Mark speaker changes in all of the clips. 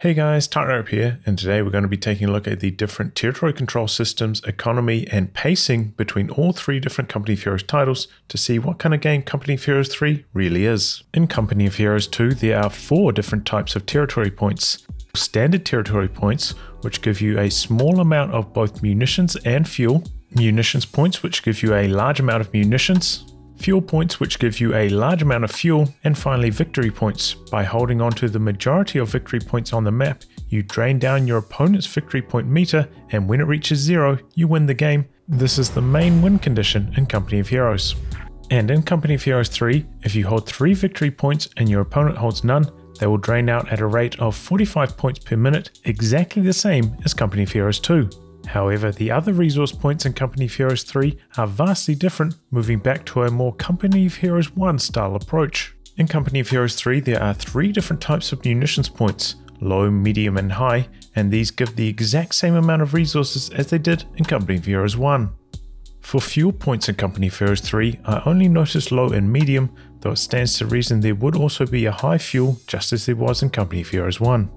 Speaker 1: Hey guys, Tightrope here, and today we're going to be taking a look at the different territory control systems, economy, and pacing between all three different Company of Heroes titles to see what kind of game Company of Heroes 3 really is. In Company of Heroes 2, there are 4 different types of territory points. Standard territory points, which give you a small amount of both munitions and fuel. Munitions points, which give you a large amount of munitions. Fuel points, which give you a large amount of fuel, and finally victory points. By holding on to the majority of victory points on the map, you drain down your opponent's victory point meter, and when it reaches 0, you win the game. This is the main win condition in Company of Heroes. And in Company of Heroes 3, if you hold 3 victory points and your opponent holds none, they will drain out at a rate of 45 points per minute, exactly the same as Company of Heroes 2. However, the other resource points in Company of Heroes 3 are vastly different, moving back to a more Company of Heroes 1 style approach. In Company of Heroes 3 there are 3 different types of munitions points, low, medium and high, and these give the exact same amount of resources as they did in Company of Heroes 1. For fuel points in Company of Heroes 3, I only noticed low and medium, though it stands to reason there would also be a high fuel just as there was in Company of Heroes 1.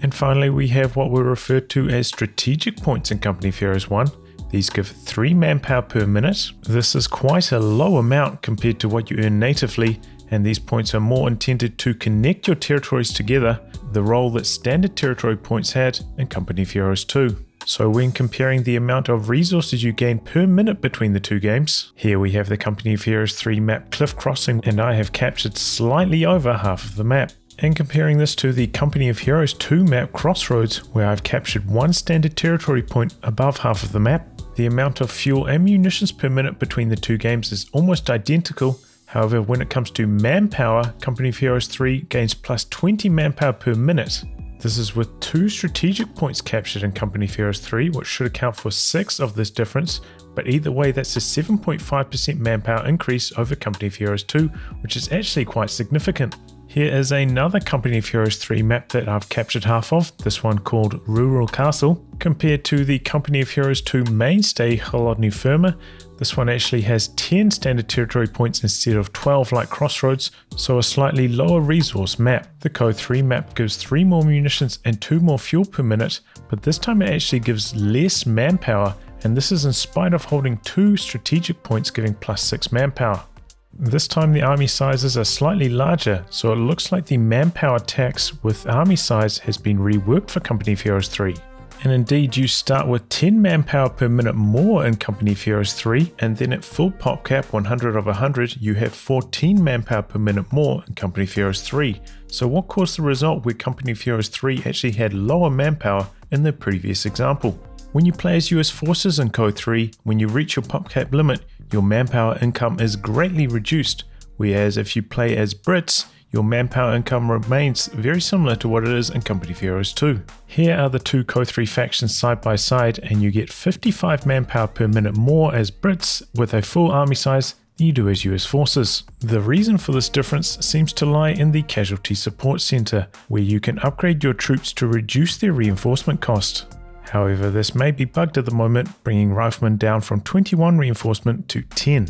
Speaker 1: And finally, we have what were referred to as strategic points in Company of Heroes 1. These give 3 manpower per minute. This is quite a low amount compared to what you earn natively, and these points are more intended to connect your territories together, the role that standard territory points had in Company of Heroes 2. So when comparing the amount of resources you gain per minute between the two games, here we have the Company of Heroes 3 map Cliff Crossing, and I have captured slightly over half of the map. And comparing this to the Company of Heroes 2 map Crossroads, where I've captured 1 standard territory point above half of the map, the amount of fuel and munitions per minute between the two games is almost identical. However, when it comes to manpower, Company of Heroes 3 gains plus 20 manpower per minute. This is with 2 strategic points captured in Company of Heroes 3, which should account for 6 of this difference, but either way that's a 7.5% manpower increase over Company of Heroes 2, which is actually quite significant. Here is another Company of Heroes 3 map that I've captured half of, this one called Rural Castle. Compared to the Company of Heroes 2 mainstay Holodny Firma, this one actually has 10 standard territory points instead of 12 like Crossroads, so a slightly lower resource map. The COH2 map gives 3 more munitions and 2 more fuel per minute, but this time it actually gives less manpower, and this is in spite of holding 2 strategic points giving plus 6 manpower. This time the army sizes are slightly larger, so it looks like the manpower tax with army size has been reworked for Company of Heroes 3. And indeed you start with 10 manpower per minute more in Company of Heroes 3, and then at full pop cap 100 of 100 you have 14 manpower per minute more in Company of Heroes 3. So what caused the result where Company of Heroes 3 actually had lower manpower in the previous example? When you play as US forces in COH3, when you reach your pop cap limit, your manpower income is greatly reduced, whereas if you play as Brits, your manpower income remains very similar to what it is in Company of Heroes 2. Here are the 2 COH3 factions side by side, and you get 55 manpower per minute more as Brits with a full army size than you do as US forces. The reason for this difference seems to lie in the Casualty Support Center, where you can upgrade your troops to reduce their reinforcement cost. However, this may be bugged at the moment, bringing riflemen down from 21 reinforcement to 10.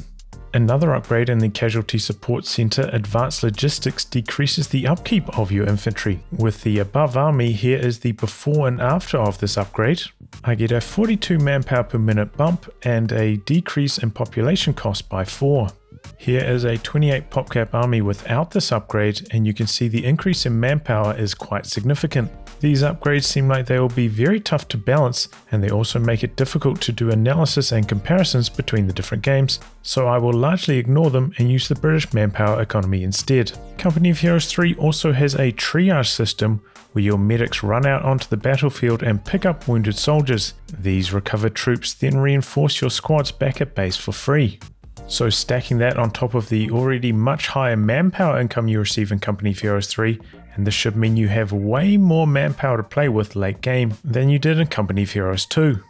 Speaker 1: Another upgrade in the Casualty Support Center, Advanced Logistics, decreases the upkeep of your infantry. With the above army, here is the before and after of this upgrade. I get a 42 manpower per minute bump and a decrease in population cost by 4. Here is a 28 popcap army without this upgrade, and you can see the increase in manpower is quite significant. These upgrades seem like they will be very tough to balance, and they also make it difficult to do analysis and comparisons between the different games, so I will largely ignore them and use the British manpower economy instead. Company of Heroes 3 also has a triage system where your medics run out onto the battlefield and pick up wounded soldiers. These recovered troops then reinforce your squads back at base for free. So stacking that on top of the already much higher manpower income you receive in Company of Heroes 3, and this should mean you have way more manpower to play with late game than you did in Company of Heroes 2.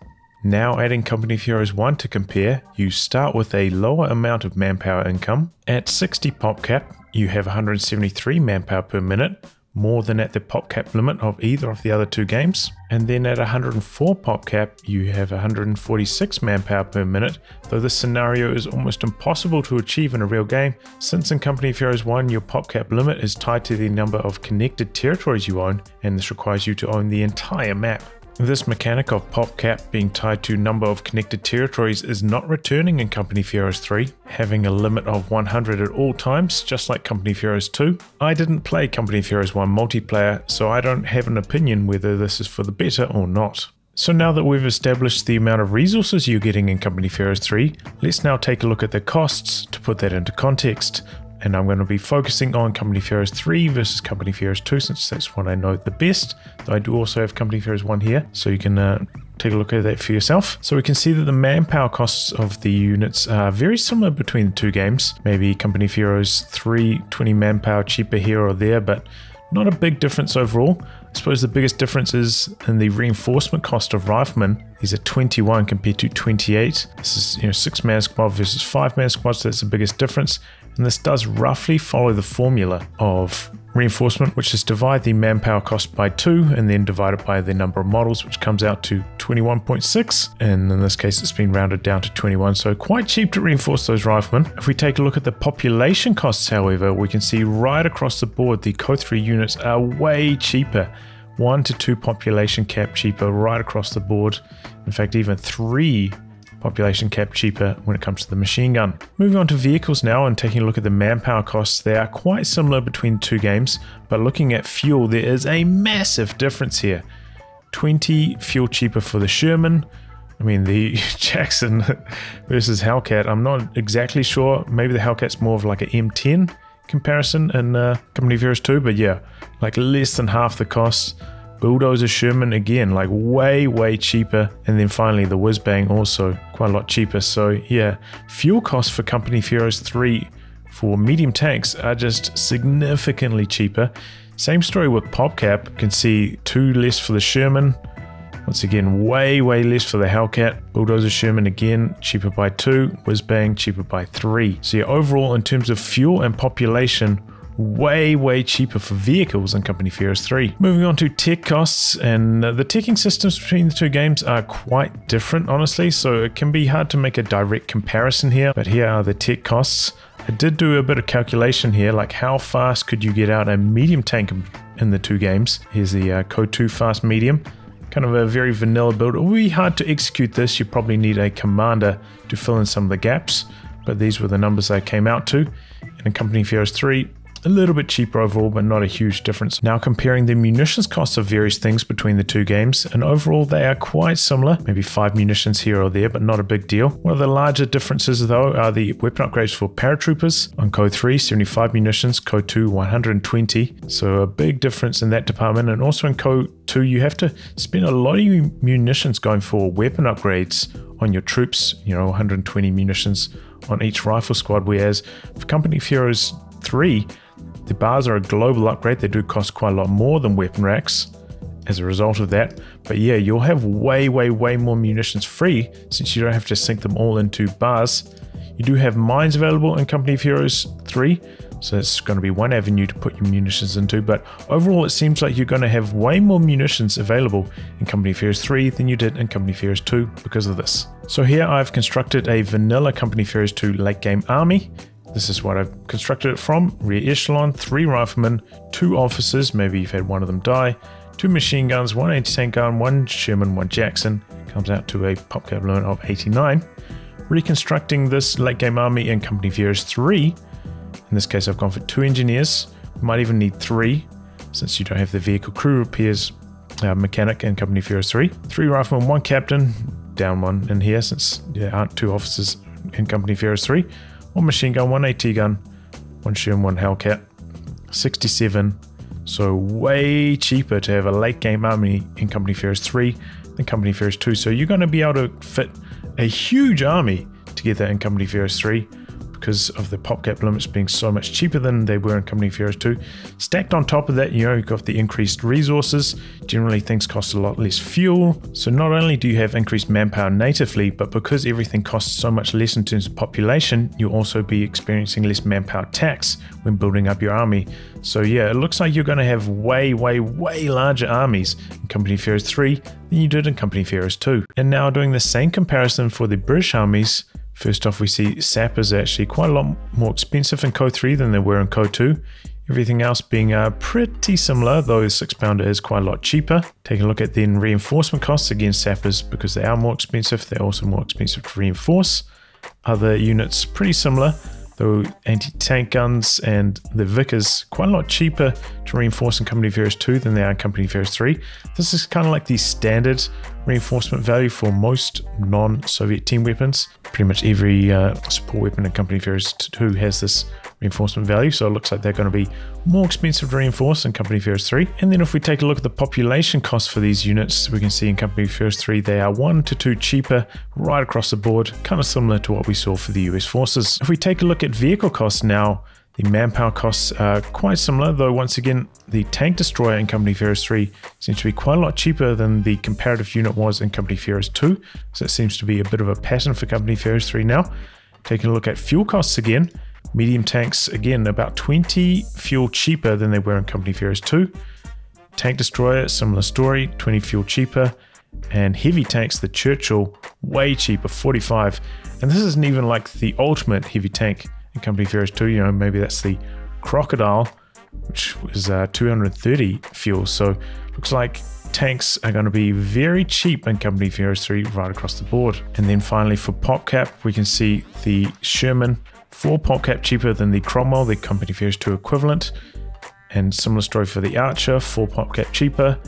Speaker 1: Now adding Company of Heroes 1 to compare, you start with a lower amount of manpower income. At 60 pop cap, you have 173 manpower per minute, more than at the pop cap limit of either of the other two games. And then at 104 pop cap, you have 146 manpower per minute, though this scenario is almost impossible to achieve in a real game, since in Company of Heroes 1 your pop cap limit is tied to the number of connected territories you own, and this requires you to own the entire map. This mechanic of pop cap being tied to number of connected territories is not returning in Company of Heroes 3, having a limit of 100 at all times, just like Company of Heroes 2. I didn't play Company of Heroes 1 multiplayer, so I don't have an opinion whether this is for the better or not. So now that we've established the amount of resources you're getting in Company of Heroes 3, let's now take a look at the costs to put that into context. And I'm going to be focusing on Company of Heroes 3 versus Company of Heroes 2, since that's what I know the best. Though I do also have Company of Heroes 1 here, so you can take a look at that for yourself. So we can see that the manpower costs of the units are very similar between the two games. Maybe Company of Heroes 3, 20 manpower cheaper here or there, but not a big difference overall. I suppose the biggest difference is in the reinforcement cost of riflemen. These are 21 compared to 28. This is 6-man squad versus 5-man squad, so that's the biggest difference. And this does roughly follow the formula of reinforcement, which is divide the manpower cost by 2 and then divide it by the number of models, which comes out to 21.6, and in this case it's been rounded down to 21, so quite cheap to reinforce those riflemen. If we take a look at the population costs, however, we can see right across the board the COH2 units are way cheaper. 1 to 2 population cap cheaper right across the board. In fact, even 3 population cap cheaper when it comes to the machine gun. Moving on to vehicles now and taking a look at the manpower costs, they are quite similar between two games, but looking at fuel, there is a massive difference here. 20 fuel cheaper for the Sherman. I mean, the Jackson versus Hellcat, I'm not exactly sure. Maybe the Hellcat's more of like an M10 comparison in Company of Heroes 2, but yeah, like less than half the cost. Bulldozer Sherman, again, like way cheaper. And then finally the Whiz Bang, also quite a lot cheaper. So yeah, fuel costs for Company of Heroes 3 for medium tanks are just significantly cheaper. Same story with PopCap. You can see 2 less for the Sherman. Once again, way less for the Hellcat. Bulldozer Sherman, again, cheaper by 2. Whiz Bang, cheaper by 3. So yeah, overall, in terms of fuel and population, way cheaper for vehicles in Company of Heroes 3. Moving on to tech costs, and the teching systems between the two games are quite different, honestly, so it can be hard to make a direct comparison here, but here are the tech costs. I did do a bit of calculation here, like how fast could you get out a medium tank in the two games. Here's the COH2 fast medium. Kind of a very vanilla build. It will be hard to execute this. You probably need a commander to fill in some of the gaps, but these were the numbers I came out to. And in Company of Heroes 3, a little bit cheaper overall, but not a huge difference. Now comparing the munitions costs of various things between the two games, and overall they are quite similar, maybe 5 munitions here or there, but not a big deal. One of the larger differences though are the weapon upgrades for paratroopers. On COH3, 75 munitions, COH2 120, so a big difference in that department. And also in COH2 you have to spend a lot of munitions going for weapon upgrades on your troops, 120 munitions on each rifle squad, whereas for Company of Heroes 3, the bars are a global upgrade. They do cost quite a lot more than weapon racks as a result of that. But yeah, you'll have way more munitions free since you don't have to sink them all into bars. You do have mines available in Company of Heroes 3, so that's going to be one avenue to put your munitions into. But overall, it seems like you're going to have way more munitions available in Company of Heroes 3 than you did in Company of Heroes 2 because of this. So here I've constructed a vanilla Company of Heroes 2 late game army. This is what I've constructed it from. Rear echelon, 3 riflemen, 2 officers, maybe you've had one of them die, 2 machine guns, 1 anti-tank gun, 1 Sherman, 1 Jackson. Comes out to a pop cap limit of 89. Reconstructing this late game army in Company of Heroes 3. In this case I've gone for 2 engineers. You might even need 3 since you don't have the vehicle crew repairs mechanic in Company of Heroes 3. 3 riflemen, 1 captain, down 1 in here since there aren't 2 officers in Company of Heroes 3. 1 machine gun, 1 AT gun, 1 Sherman, 1 Hellcat, 67. So way cheaper to have a late game army in Company of Heroes 3 than Company of Heroes 2. So you're going to be able to fit a huge army together in Company of Heroes 3 because of the PopCap limits being so much cheaper than they were in Company of Heroes 2. Stacked on top of that, you've got the increased resources. Generally, things cost a lot less fuel. So not only do you have increased manpower natively, but because everything costs so much less in terms of population, you'll also be experiencing less manpower tax when building up your army. So yeah, it looks like you're going to have way larger armies in Company of Heroes 3 than you did in Company of Heroes 2. And now doing the same comparison for the British armies, first off we see sappers are actually quite a lot more expensive in CO3 than they were in CO2. Everything else being pretty similar, though the 6-pounder is quite a lot cheaper. Taking a look at then reinforcement costs, again sappers, because they are more expensive, they're also more expensive to reinforce. Other units pretty similar, though anti-tank guns and the Vickers quite a lot cheaper to reinforce in Company of Heroes 2 than they are in Company of Heroes 3. This is kind of like the standard reinforcement value for most non-Soviet team weapons. Pretty much every support weapon in Company of Heroes 2 has this reinforcement value, so it looks like they're going to be more expensive to reinforce in Company of Heroes 3. And then if we take a look at the population costs for these units, we can see in Company of Heroes 3 they are 1 to 2 cheaper right across the board, kind of similar to what we saw for the US forces. If we take a look at vehicle costs now, the manpower costs are quite similar, though once again the tank destroyer in Company of Heroes 3 seems to be quite a lot cheaper than the comparative unit was in Company of Heroes 2, so it seems to be a bit of a pattern for Company of Heroes 3 now. Taking a look at fuel costs again, medium tanks again about 20 fuel cheaper than they were in Company of Heroes 2. Tank destroyer, similar story, 20 fuel cheaper. And heavy tanks, the Churchill, way cheaper, 45. And this isn't even like the ultimate heavy tank in Company of Heroes 2, maybe that's the Crocodile, which is 230 fuel. So looks like tanks are going to be very cheap in Company of Heroes 3 right across the board. And then finally for PopCap, we can see the Sherman, 4 PopCap cheaper than the Cromwell, the Company of Heroes 2 equivalent. And similar story for the Archer, 4 PopCap cheaper.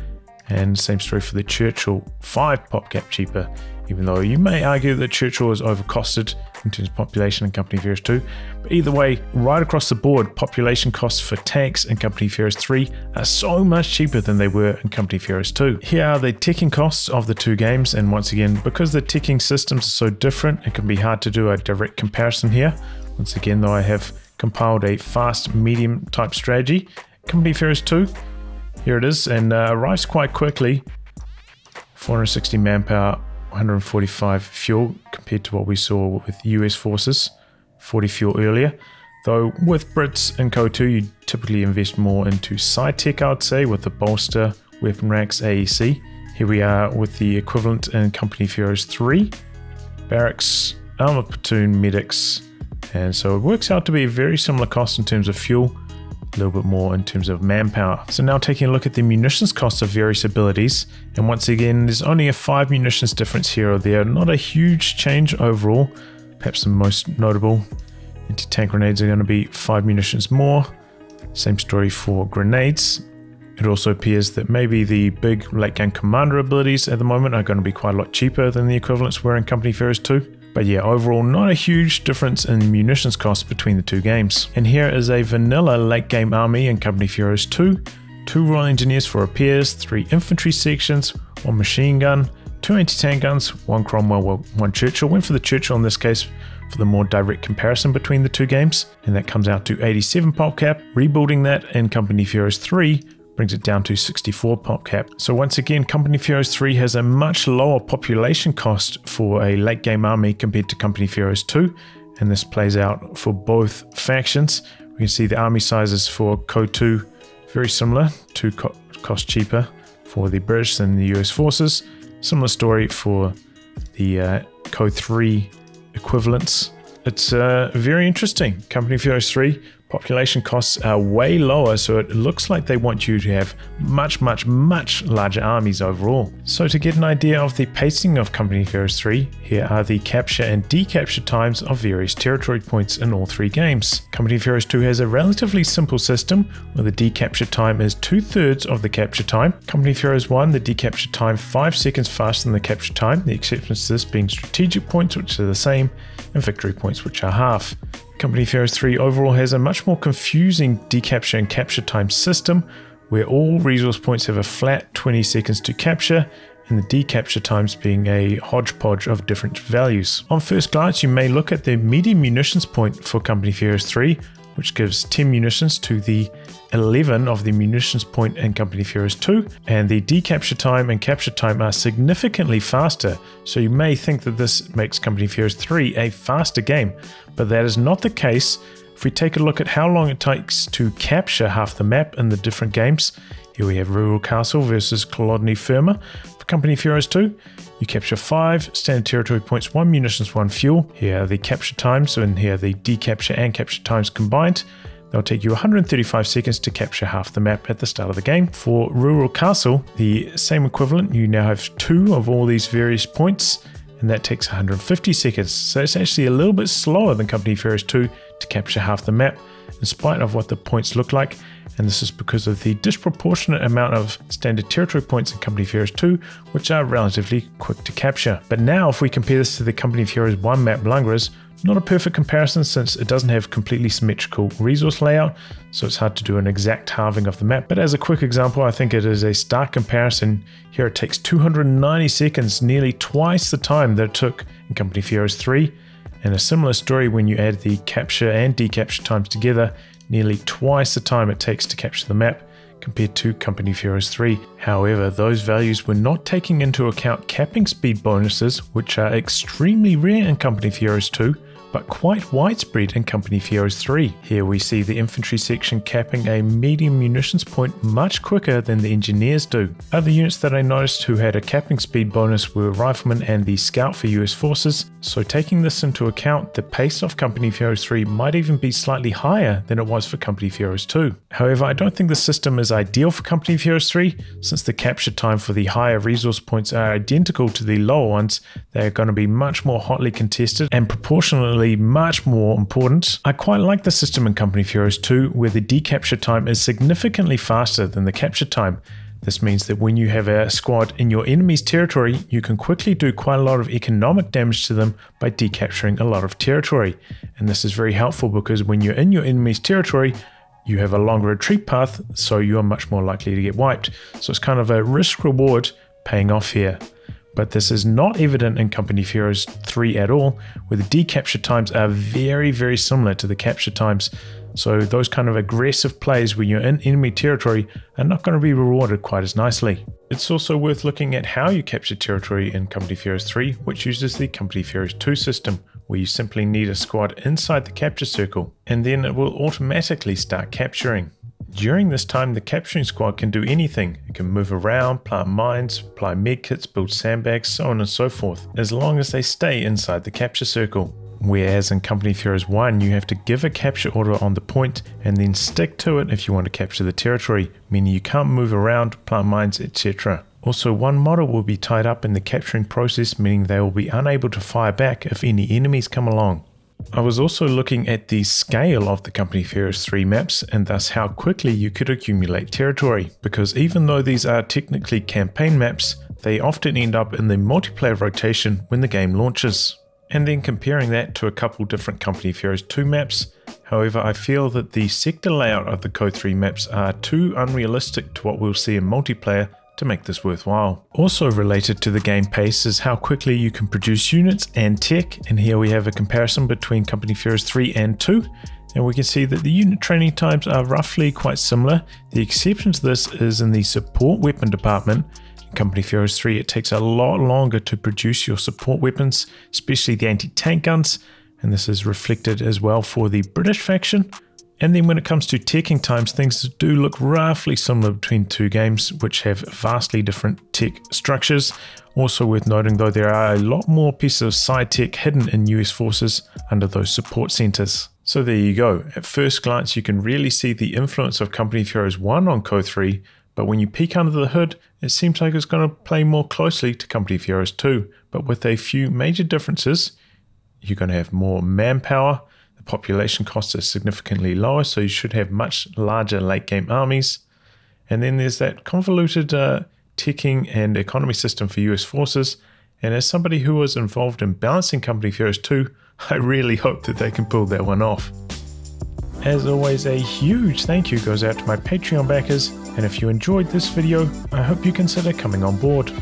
Speaker 1: And same story for the Churchill, 5 PopCap cheaper, even though you may argue that Churchill is overcosted in terms of population in Company of Heroes 2. But either way, right across the board, population costs for tanks in Company of Heroes 3 are so much cheaper than they were in Company of Heroes 2. Here are the ticking costs of the two games, and once again, because the ticking systems are so different, it can be hard to do a direct comparison here. Once again though, I have compiled a fast medium type strategy. Company of Heroes 2, here it is, and arrives quite quickly. 460 manpower, 145 fuel compared to what we saw with US forces, 40 fuel earlier. Though with Brits and CO2 you typically invest more into side tech, I would say, with the bolster, weapon racks, AEC. Here we are with the equivalent in Company of Heroes 3. Barracks, armor platoon, medics, and so it works out to be a very similar cost in terms of fuel, a little bit more in terms of manpower. So now taking a look at the munitions costs of various abilities, and once again there's only a 5 munitions difference here or there, not a huge change overall. Perhaps the most notable, anti-tank grenades are going to be 5 munitions more. Same story for grenades. It also appears that maybe the big late game commander abilities at the moment are going to be quite a lot cheaper than the equivalents were in Company of Heroes 2. But yeah, overall not a huge difference in munitions costs between the two games. And here is a vanilla late game army in Company of Heroes 2. 2 Royal Engineers for repairs, 3 infantry sections, 1 machine gun, 2 anti-tank guns, 1 Cromwell, 1 Churchill. Went for the Churchill in this case for the more direct comparison between the two games. And that comes out to 87 PopCap. Rebuilding that in Company of Heroes 3 brings it down to 64 PopCap. So once again, Company of Heroes 3 has a much lower population cost for a late game army compared to Company of Heroes 2, and this plays out for both factions. We can see the army sizes for CO2 very similar, 2 cost cheaper for the British than the US forces. Similar story for the CO3 equivalents. It's very interesting. Company of Heroes 3 population costs are way lower, so it looks like they want you to have much larger armies overall. So to get an idea of the pacing of Company of Heroes 3, here are the capture and decapture times of various territory points in all 3 games. Company of Heroes 2 has a relatively simple system where the decapture time is 2/3 of the capture time. Company of Heroes 1, the decapture time 5 seconds faster than the capture time, the exceptions to this being strategic points, which are the same, and victory points, which are half. Company of Heroes 3 overall has a much more confusing decapture and capture time system, where all resource points have a flat 20 seconds to capture, and the decapture times being a hodgepodge of different values. On first glance, you may look at the median munitions point for Company of Heroes 3, which gives 10 munitions to the 11 of the munitions point in Company of Heroes 2, and the decapture time and capture time are significantly faster, so you may think that this makes Company of Heroes 3 a faster game, but that is not the case. If we take a look at how long it takes to capture half the map in the different games, here we have Rural Castle versus Kolodny Firma. For Company of Heroes 2, you capture 5 standard territory points, 1 munitions, 1 fuel. Here are the capture times, and here are the decapture and capture times combined. They'll take you 135 seconds to capture half the map at the start of the game. For Rural Castle, the same equivalent, you now have 2 of all these various points, and that takes 150 seconds. So it's actually a little bit slower than Company of Heroes 2 to capture half the map, in spite of what the points look like. And this is because of the disproportionate amount of standard territory points in Company of Heroes 2, which are relatively quick to capture. But now if we compare this to the Company of Heroes 1 map Langras, not a perfect comparison since it doesn't have completely symmetrical resource layout, so it's hard to do an exact halving of the map. But as a quick example, I think it is a stark comparison. Here it takes 290 seconds, nearly twice the time that it took in Company of Heroes 3. And a similar story when you add the capture and decapture times together, nearly twice the time it takes to capture the map compared to Company of Heroes 3. However, those values were not taking into account capping speed bonuses, which are extremely rare in Company of Heroes 2, but quite widespread in Company of Heroes 3. Here we see the infantry section capping a medium munitions point much quicker than the engineers do. Other units that I noticed who had a capping speed bonus were Riflemen and the Scout for US Forces, so taking this into account, the pace of Company of Heroes 3 might even be slightly higher than it was for Company of Heroes 2. However, I don't think the system is ideal for Company of Heroes 3, since the capture time for the higher resource points are identical to the lower ones. They are going to be much more hotly contested and proportionally much more important. I quite like the system in Company of Heroes 2 where the decapture time is significantly faster than the capture time. This means that when you have a squad in your enemy's territory, you can quickly do quite a lot of economic damage to them by decapturing a lot of territory. And this is very helpful because when you're in your enemy's territory, you have a longer retreat path, so you are much more likely to get wiped. So it's kind of a risk-reward paying off here. But this is not evident in Company of Heroes 3 at all, where the decapture times are very, very similar to the capture times. So those kind of aggressive plays where you're in enemy territory are not going to be rewarded quite as nicely. It's also worth looking at how you capture territory in Company of Heroes 3, which uses the Company of Heroes 2 system, where you simply need a squad inside the capture circle, and then it will automatically start capturing. During this time, the capturing squad can do anything. It can move around, plant mines, apply medkits, build sandbags, so on and so forth, as long as they stay inside the capture circle. Whereas in Company of Heroes 1, you have to give a capture order on the point and then stick to it if you want to capture the territory, meaning you can't move around, plant mines, etc. Also, one model will be tied up in the capturing process, meaning they will be unable to fire back if any enemies come along. I was also looking at the scale of the Company of Heroes 3 maps and thus how quickly you could accumulate territory, because even though these are technically campaign maps, they often end up in the multiplayer rotation when the game launches. And then comparing that to a couple different Company of Heroes 2 maps, however I feel that the sector layout of the CO3 maps are too unrealistic to what we'll see in multiplayer to make this worthwhile. Also related to the game pace is how quickly you can produce units and tech, and here we have a comparison between Company of Heroes 3 and 2, and we can see that the unit training times are roughly quite similar. The exception to this is in the support weapon department. In Company of Heroes 3 it takes a lot longer to produce your support weapons, especially the anti-tank guns, and this is reflected as well for the British faction. And then when it comes to teching times, things do look roughly similar between two games, which have vastly different tech structures. Also worth noting though, there are a lot more pieces of side tech hidden in US forces under those support centers. So there you go. At first glance, you can really see the influence of Company of Heroes 1 on CO3, but when you peek under the hood, it seems like it's going to play more closely to Company of Heroes 2, but with a few major differences. You're going to have more manpower. The population cost is significantly lower, so you should have much larger late game armies. And then there's that convoluted teching and economy system for US forces. And as somebody who was involved in balancing Company of Heroes 2, I really hope that they can pull that one off. As always, a huge thank you goes out to my Patreon backers. And if you enjoyed this video, I hope you consider coming on board.